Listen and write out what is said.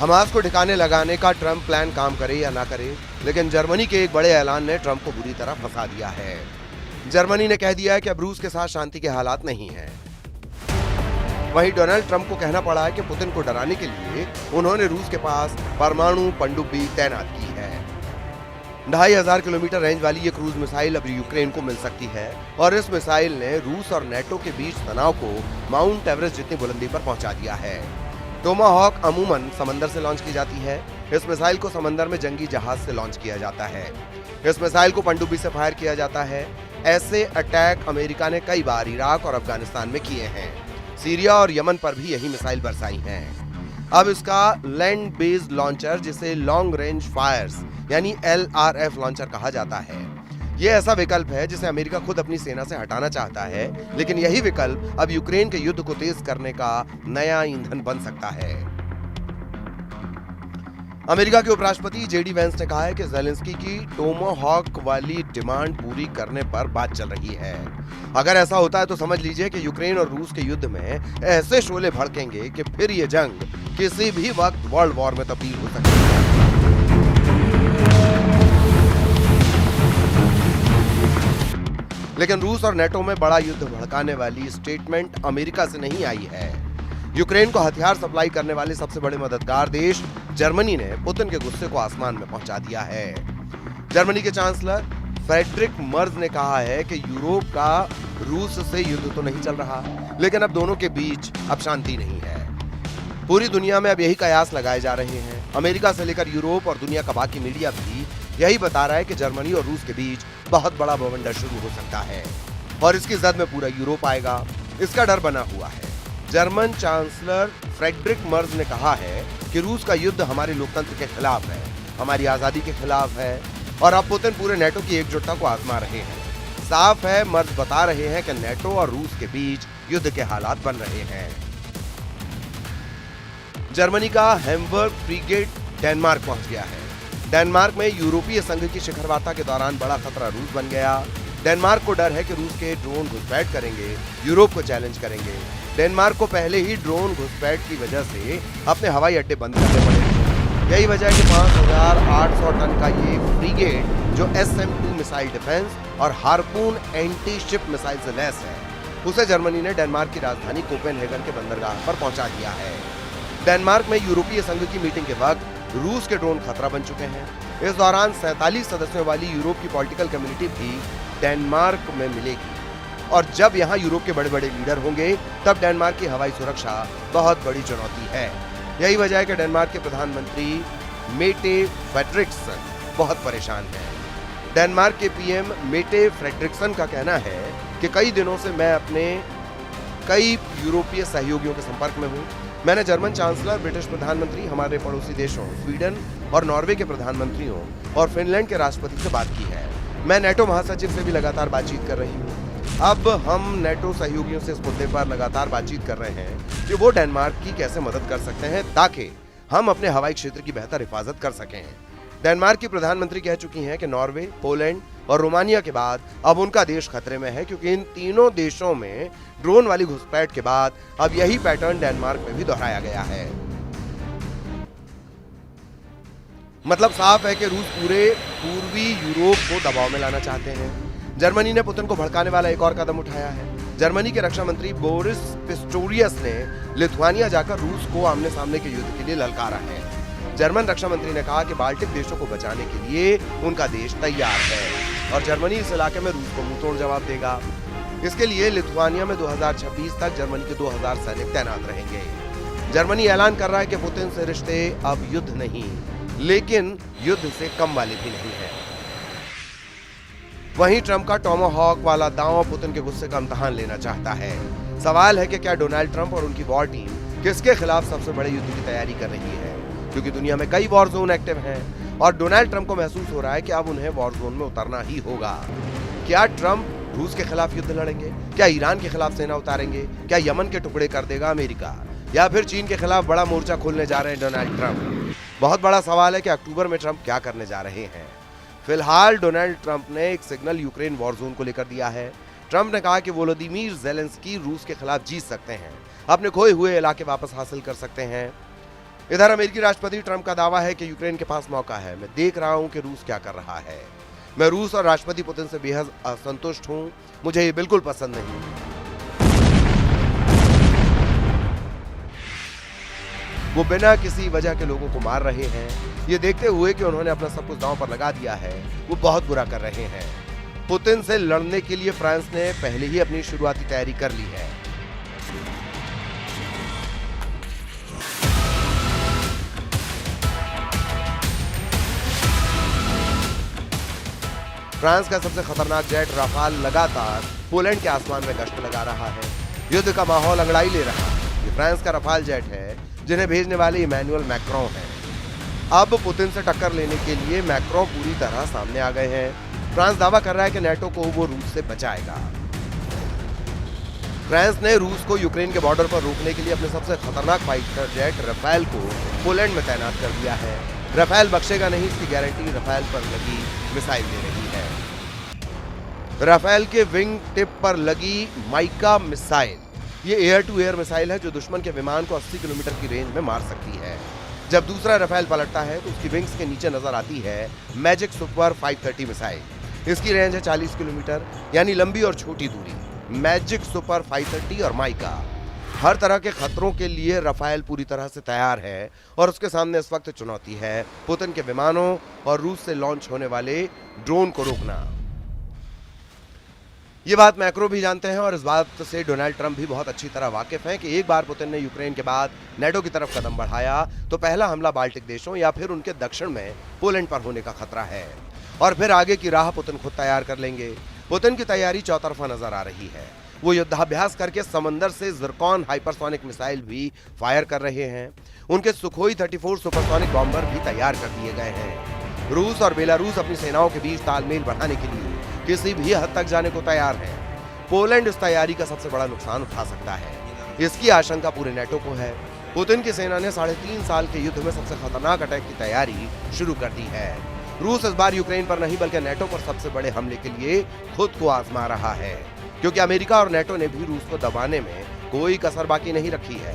Hamas को ठिकाने लगाने का ट्रंप प्लान काम करे या ना करे, लेकिन जर्मनी के एक बड़े ऐलान ने ट्रंप को बुरी तरह फंसा दिया है। जर्मनी ने कह दिया है कि अब रूस के साथ शांति के हालात नहीं हैं। वहीं डोनाल्ड ट्रंप को कहना पड़ा है कि पुतिन को डराने के लिए उन्होंने रूस के पास परमाणु पनडुब्बी तैनात की है। 2500 किलोमीटर रेंज वाली ये क्रूज मिसाइल अब यूक्रेन को मिल सकती है और इस मिसाइल ने रूस और नेटो के बीच तनाव को माउंट एवरेस्ट जितनी बुलंदी पर पहुंचा दिया है। टोमाहॉक अमूमन समंदर से लॉन्च की जाती है। इस मिसाइल को समंदर में जंगी जहाज से लॉन्च किया जाता है। इस मिसाइल को पनडुब्बी से फायर किया जाता है। ऐसे अटैक अमेरिका ने कई बार इराक और अफगानिस्तान में किए हैं। सीरिया और यमन पर भी यही मिसाइल बरसाई हैं। अब इसका लैंड बेस्ड लॉन्चर, जिसे लॉन्ग रेंज फायर्स यानी LRF लॉन्चर कहा जाता है, ये ऐसा विकल्प है जिसे अमेरिका खुद अपनी सेना से हटाना चाहता है, लेकिन यही विकल्प अब यूक्रेन के युद्ध को तेज करने का नया ईंधन बन सकता है। अमेरिका के उपराष्ट्रपति JD वैंस ने कहा है कि ज़ेलेंस्की की टोमाहॉक वाली डिमांड पूरी करने पर बात चल रही है। अगर ऐसा होता है तो समझ लीजिए कि यूक्रेन और रूस के युद्ध में ऐसे शोले भड़केंगे कि फिर ये जंग किसी भी वक्त वर्ल्ड वॉर में तब्दील हो सकती है। लेकिन रूस और नेटो में बड़ा युद्ध भड़काने वाली स्टेटमेंट अमेरिका से नहीं आई है। यूक्रेन को हथियार सप्लाई करने वाले सबसे बड़े मददगार देश जर्मनी ने पुतिन के गुस्से को आसमान में पहुंचा दिया है। जर्मनी के चांसलर फ्रेडरिक मर्ज ने कहा है कि यूरोप का रूस से युद्ध तो नहीं चल रहा, लेकिन अब दोनों के बीच अब शांति नहीं है। पूरी दुनिया में अब यही कयास लगाए जा रहे हैं। अमेरिका से लेकर यूरोप और दुनिया का बाकी मीडिया भी यही बता रहा है कि जर्मनी और रूस के बीच बहुत बड़ा बवंडर शुरू हो सकता है और इसकी जद में पूरा यूरोप आएगा। इसका डर बना हुआ है। जर्मन चांसलर फ्रेडरिक मर्ज ने कहा है कि रूस का युद्ध हमारे लोकतंत्र के खिलाफ है, हमारी आजादी के खिलाफ है और अब पुतिन पूरे नेटो की एकजुटता को आजमा रहे हैं। साफ है, मर्ज बता रहे हैं कि नेटो और रूस के बीच युद्ध के हालात बन रहे हैं। जर्मनी का हैम्बर्ग फ्रीगेट डेनमार्क पहुंच गया है। डेनमार्क में यूरोपीय संघ की शिखर वार्ता के दौरान बड़ा खतरा रूस बन गया। डेनमार्क को डर है कि रूस के ड्रोन घुसपैठ करेंगे, यूरोप को चैलेंज करेंगे। डेनमार्क को पहले ही ड्रोन घुसपैठ की वजह से अपने हवाई अड्डे बंद करने पड़े। यही वजह है कि 5800 टन का ये फ्रीगेट, जो SM-2 मिसाइल डिफेंस और हार्पून एंटी शिप मिसाइल से लैस है, उसे जर्मनी ने डेनमार्क की राजधानी कोपेनहेगन के बंदरगाह पर पहुंचा दिया है। डेनमार्क में यूरोपीय संघ की मीटिंग के वक्त रूस के ड्रोन खतरा बन चुके हैं। इस दौरान 47 सदस्यों वाली यूरोप की पॉलिटिकल कम्युनिटी भी डेनमार्क में मिलेगी और जब यहाँ यूरोप के बड़े बड़े लीडर होंगे तब डेनमार्क की हवाई सुरक्षा बहुत बड़ी चुनौती है। यही वजह है कि डेनमार्क के प्रधानमंत्री मेटे फ्रेडरिक्सन बहुत परेशान हैं। डेनमार्क के PM मेटे फ्रेडरिक्सन का कहना है कि कई दिनों से मैं अपने कई यूरोपीय सहयोगियों के संपर्क में हूँ। मैंने जर्मन चांसलर, ब्रिटिश प्रधानमंत्री, हमारे पड़ोसी देशों स्वीडन और नॉर्वे के प्रधानमंत्रियों और फिनलैंड के राष्ट्रपति से बात की है। मैं नेटो महासचिव से भी लगातार बातचीत कर रही हूँ। अब हम नेटो सहयोगियों से इस मुद्दे पर लगातार बातचीत कर रहे हैं कि वो डेनमार्क की कैसे मदद कर सकते हैं ताकि हम अपने हवाई क्षेत्र की बेहतर हिफाजत कर सकें। डेनमार्क की प्रधानमंत्री कह चुकी हैं कि नॉर्वे, पोलैंड और रोमानिया के बाद अब उनका देश खतरे में है, क्योंकि इन तीनों देशों में ड्रोन वाली घुसपैठ के बाद अब यही पैटर्न डेनमार्क में भी दोहराया गया है। मतलब साफ है कि रूस पूरे पूर्वी यूरोप को दबाव में लाना चाहते हैं। जर्मनी ने पुतिन को भड़काने वाला एक और कदम उठाया है। जर्मनी के रक्षा मंत्री बोरिस पिस्टोरियस ने लिथुआनिया जाकर रूस को आमने सामने के युद्ध के लिए ललकारा है। जर्मन रक्षा मंत्री ने कहा कि बाल्टिक देशों को बचाने के लिए उनका देश तैयार है और जर्मनी इस इलाके में रूस को मुंहतोड़ जवाब देगा। इसके लिए लिथुआनिया में 2026 तक जर्मनी के 2000 सैनिक तैनात रहेंगे। जर्मनी ऐलान कर रहा है कि पुतिन से रिश्ते अब युद्ध नहीं, लेकिन युद्ध से कम वाले भी नहीं है। वहीं ट्रंप का टोमाहॉक वाला दांव पुतिन के गुस्से का इम्तिहान लेना चाहता है। सवाल है कि क्या डोनाल्ड ट्रंप और उनकी वॉर टीम किसके खिलाफ सबसे बड़े युद्ध की तैयारी कर रही है, क्योंकि दुनिया में कई वॉर जोन एक्टिव हैं और डोनाल्ड ट्रंप को महसूस हो रहा है कि अब उन्हें वॉर जोन में उतरना ही होगा। क्या ट्रंप रूस के खिलाफ युद्ध लड़ेंगे? क्या ईरान के खिलाफ सेना उतारेंगे? क्या यमन के टुकड़े कर देगा अमेरिका? या फिर चीन के खिलाफ बड़ा मोर्चा खोलने जा रहे हैं डोनाल्ड ट्रंप? बहुत बड़ा सवाल है कि अक्टूबर में ट्रंप क्या करने जा रहे हैं। फिलहाल डोनाल्ड ट्रंप ने एक सिग्नल यूक्रेन वॉर जोन को लेकर दिया है। ट्रंप ने कहा कि वोलोदिमीर ज़ेलेंस्की रूस के खिलाफ जीत सकते हैं, अपने खोए हुए इलाके वापस हासिल कर सकते हैं। इधर अमेरिकी राष्ट्रपति ट्रंप का दावा है कि यूक्रेन के पास मौका है। मैं देख रहा हूं कि रूस क्या कर रहा है। मैं रूस और राष्ट्रपति पुतिन से बेहद असंतुष्ट हूं। मुझे ये बिल्कुल पसंद नहीं। वो बिना किसी वजह के लोगों को मार रहे हैं। ये देखते हुए कि उन्होंने अपना सब कुछ दांव पर लगा दिया है, वो बहुत बुरा कर रहे हैं। पुतिन से लड़ने के लिए फ्रांस ने पहले ही अपनी शुरुआती तैयारी कर ली है। फ्रांस का सबसे खतरनाक जेट राफाल लगातार पोलैंड के आसमान में गश्त लगा रहा है। युद्ध का माहौल अंगड़ाई ले रहा है। ये फ्रांस का राफाल जेट है जिन्हें भेजने वाले इमैनुअल मैक्रों हैं। अब पुतिन से टक्कर लेने के लिए मैक्रों पूरी तरह सामने आ गए हैं। फ्रांस दावा कर रहा है कि नेटो को वो रूस से बचाएगा। फ्रांस ने रूस को यूक्रेन के बॉर्डर पर रोकने के लिए अपने सबसे खतरनाक फाइटर जेट राफेल को पोलैंड में तैनात कर दिया है। राफेल बख्शेगा नहीं, इसकी गारंटी राफेल पर लगी मिसाइल दे रही है। राफेल के विंग टिप पर लगी माइका मिसाइल, ये एयर टू एयर मिसाइल है जो दुश्मन के विमान को 80 किलोमीटर की रेंज में मार सकती है। जब दूसरा राफेल पलटता है तो उसकी विंग्स के नीचे नजर आती है मैजिक सुपर 530 मिसाइल। इसकी रेंज है 40 किलोमीटर, यानी लंबी और छोटी दूरी। मैजिक सुपर 530 और माइका हर तरह के खतरों के लिए राफेल पूरी तरह से तैयार है और उसके सामने इस वक्त चुनौती है पुतिन के विमानों और रूस से लॉन्च होने वाले ड्रोन को रोकना। ये बात मैक्रो भी जानते हैं और इस बात से डोनाल्ड ट्रंप भी बहुत अच्छी तरह वाकिफ हैं कि एक बार पुतिन ने यूक्रेन के बाद नेटो की तरफ कदम बढ़ाया तो पहला हमला बाल्टिक देशों या फिर उनके दक्षिण में पोलैंड पर होने का खतरा है और फिर आगे की राह पुतिन खुद तैयार कर लेंगे। पुतिन की तैयारी चौतरफा नजर आ रही है। वो युद्धाभ्यास करके समंदर से ज़िरकॉन हाइपरसोनिक मिसाइल भी फायर कर रहे हैं। उनके सुखोई 34 सुपरसोनिक बॉम्बर भी तैयार कर दिए गए हैं। रूस और बेलारूस अपनी सेनाओं के बीच तालमेल बढ़ाने के लिए किसी भी हद तक जाने को तैयार है। पोलैंड इस तैयारी का सबसे बड़ा नुकसान उठा सकता है। इसकी आशंका पूरे नेटो को है। पुतिन की सेना ने 3.5 साल के युद्ध में सबसे खतरनाक अटैक की तैयारी शुरू कर दी है। रूस इस बार यूक्रेन पर नहीं बल्कि नेटो पर सबसे बड़े हमले के लिए खुद को आजमा रहा है, क्योंकि अमेरिका और नेटो ने भी रूस को दबाने में कोई कसर बाकी नहीं रखी है।